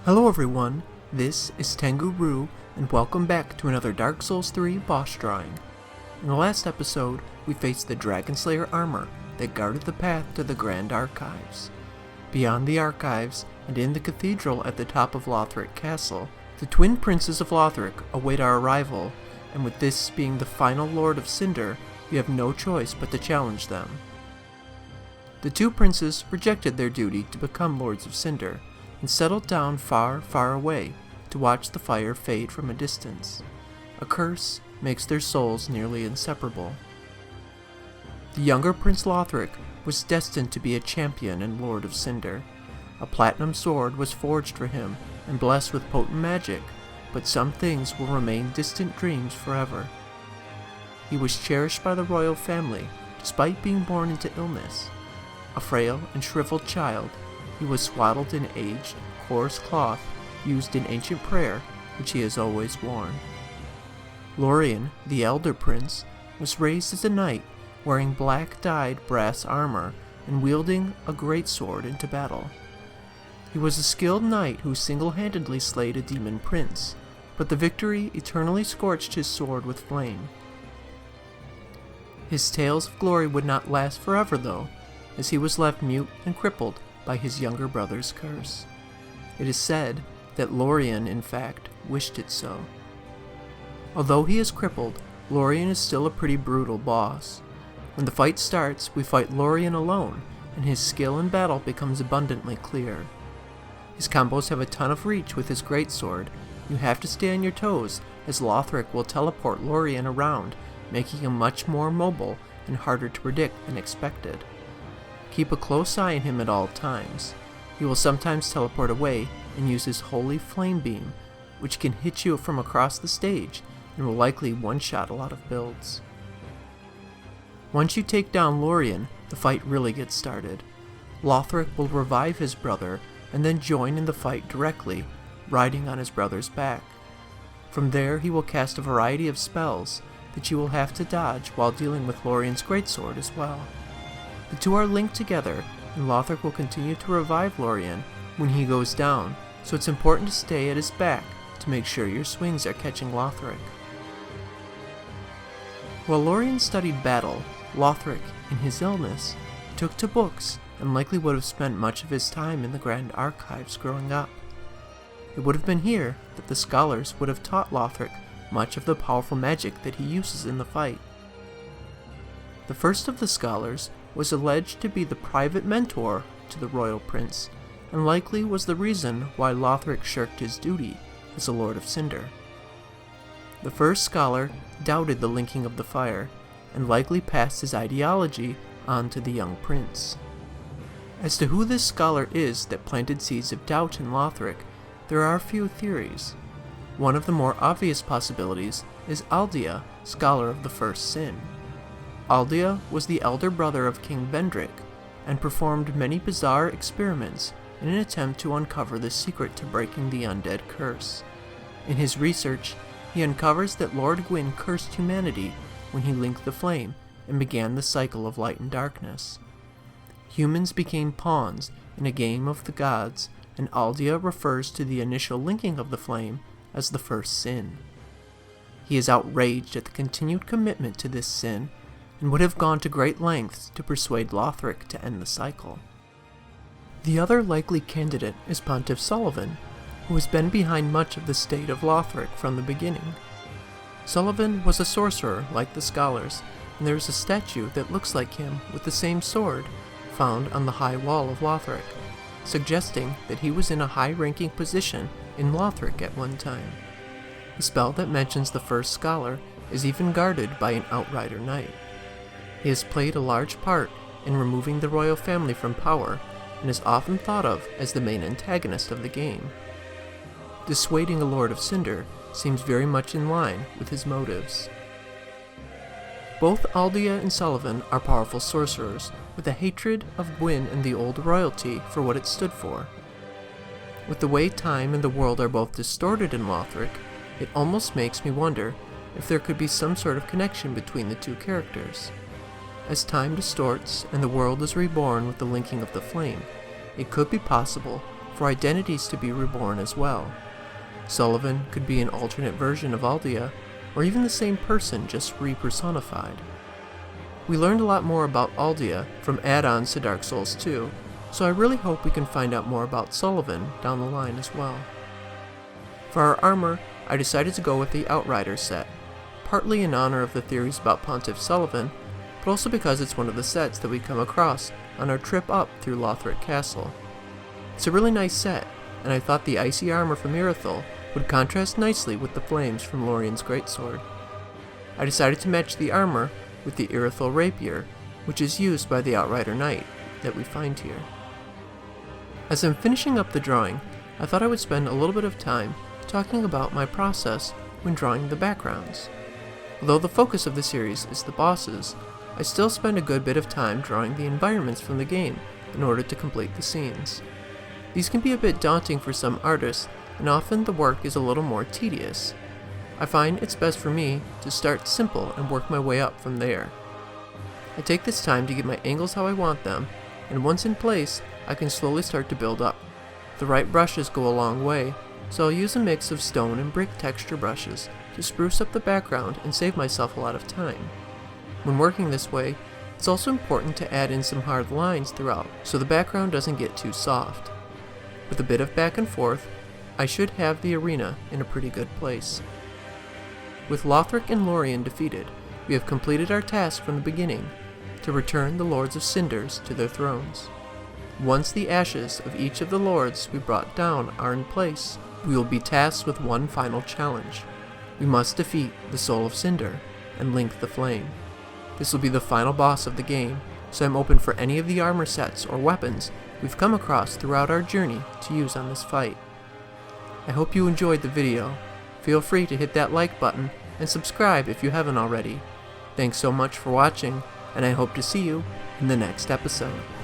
Hello everyone, this is Tengu, and welcome back to another Dark Souls 3 boss drawing. In the last episode, we faced the Dragon Slayer armor that guarded the path to the Grand Archives. Beyond the archives, and in the cathedral at the top of Lothric Castle, the twin princes of Lothric await our arrival, and with this being the final Lord of Cinder, we have no choice but to challenge them. The two princes rejected their duty to become Lords of Cinder, and settled down far, far away to watch the fire fade from a distance. A curse makes their souls nearly inseparable. The younger Prince Lothric was destined to be a champion and Lord of Cinder. A platinum sword was forged for him and blessed with potent magic, but some things will remain distant dreams forever. He was cherished by the royal family despite being born into illness. A frail and shriveled child, he was swaddled in aged, coarse cloth used in ancient prayer, which he has always worn. Lorian, the elder prince, was raised as a knight, wearing black-dyed brass armor and wielding a greatsword into battle. He was a skilled knight who single-handedly slayed a demon prince, but the victory eternally scorched his sword with flame. His tales of glory would not last forever, though, as he was left mute and crippled by his younger brother's curse. It is said that Lorian, in fact, wished it so. Although he is crippled, Lorian is still a pretty brutal boss. When the fight starts, we fight Lorian alone, and his skill in battle becomes abundantly clear. His combos have a ton of reach with his greatsword. You have to stay on your toes, as Lothric will teleport Lorian around, making him much more mobile and harder to predict than expected. Keep a close eye on him at all times. He will sometimes teleport away and use his holy flame beam, which can hit you from across the stage and will likely one-shot a lot of builds. Once you take down Lorian, the fight really gets started. Lothric will revive his brother and then join in the fight directly, riding on his brother's back. From there he will cast a variety of spells that you will have to dodge while dealing with Lorian's greatsword as well. The two are linked together, and Lothric will continue to revive Lorian when he goes down, so it's important to stay at his back to make sure your swings are catching Lothric. While Lorian studied battle, Lothric, in his illness, took to books and likely would have spent much of his time in the Grand Archives growing up. It would have been here that the scholars would have taught Lothric much of the powerful magic that he uses in the fight. The first of the scholars was alleged to be the private mentor to the royal prince, and likely was the reason why Lothric shirked his duty as a Lord of Cinder. The first scholar doubted the linking of the fire, and likely passed his ideology on to the young prince. As to who this scholar is that planted seeds of doubt in Lothric, there are a few theories. One of the more obvious possibilities is Aldea, scholar of the first sin. Aldea was the elder brother of King Vendrick, and performed many bizarre experiments in an attempt to uncover the secret to breaking the undead curse. In his research, he uncovers that Lord Gwyn cursed humanity when he linked the flame and began the cycle of light and darkness. Humans became pawns in a game of the gods, and Aldea refers to the initial linking of the flame as the first sin. He is outraged at the continued commitment to this sin, and would have gone to great lengths to persuade Lothric to end the cycle. The other likely candidate is Pontiff Sullivan, who has been behind much of the state of Lothric from the beginning. Sullivan was a sorcerer like the scholars, and there is a statue that looks like him with the same sword found on the high wall of Lothric, suggesting that he was in a high-ranking position in Lothric at one time. The spell that mentions the first scholar is even guarded by an outrider knight. He has played a large part in removing the royal family from power, and is often thought of as the main antagonist of the game. Dissuading a Lord of Cinder seems very much in line with his motives. Both Aldea and Sullivan are powerful sorcerers, with a hatred of Gwyn and the old royalty for what it stood for. With the way time and the world are both distorted in Lothric, it almost makes me wonder if there could be some sort of connection between the two characters. As time distorts and the world is reborn with the linking of the flame, it could be possible for identities to be reborn as well. Sullivan could be an alternate version of Aldea, or even the same person just repersonified. We learned a lot more about Aldea from add-ons to Dark Souls 2, so I really hope we can find out more about Sullivan down the line as well. For our armor, I decided to go with the Outrider set, partly in honor of the theories about Pontiff Sullivan, but also because it's one of the sets that we come across on our trip up through Lothric Castle. It's a really nice set, and I thought the icy armor from Irithyll would contrast nicely with the flames from Lorian's greatsword. I decided to match the armor with the Irithyll rapier, which is used by the Outrider Knight that we find here. As I'm finishing up the drawing, I thought I would spend a little bit of time talking about my process when drawing the backgrounds. Although the focus of the series is the bosses, I still spend a good bit of time drawing the environments from the game in order to complete the scenes. These can be a bit daunting for some artists, and often the work is a little more tedious. I find it's best for me to start simple and work my way up from there. I take this time to get my angles how I want them, and once in place, I can slowly start to build up. The right brushes go a long way, so I'll use a mix of stone and brick texture brushes to spruce up the background and save myself a lot of time. When working this way, it's also important to add in some hard lines throughout so the background doesn't get too soft. With a bit of back and forth, I should have the arena in a pretty good place. With Lothric and Lorian defeated, we have completed our task from the beginning, to return the Lords of Cinders to their thrones. Once the ashes of each of the lords we brought down are in place, we will be tasked with one final challenge. We must defeat the Soul of Cinder and Link the Flame. This will be the final boss of the game, so I'm open for any of the armor sets or weapons we've come across throughout our journey to use on this fight. I hope you enjoyed the video. Feel free to hit that like button and subscribe if you haven't already. Thanks so much for watching, and I hope to see you in the next episode.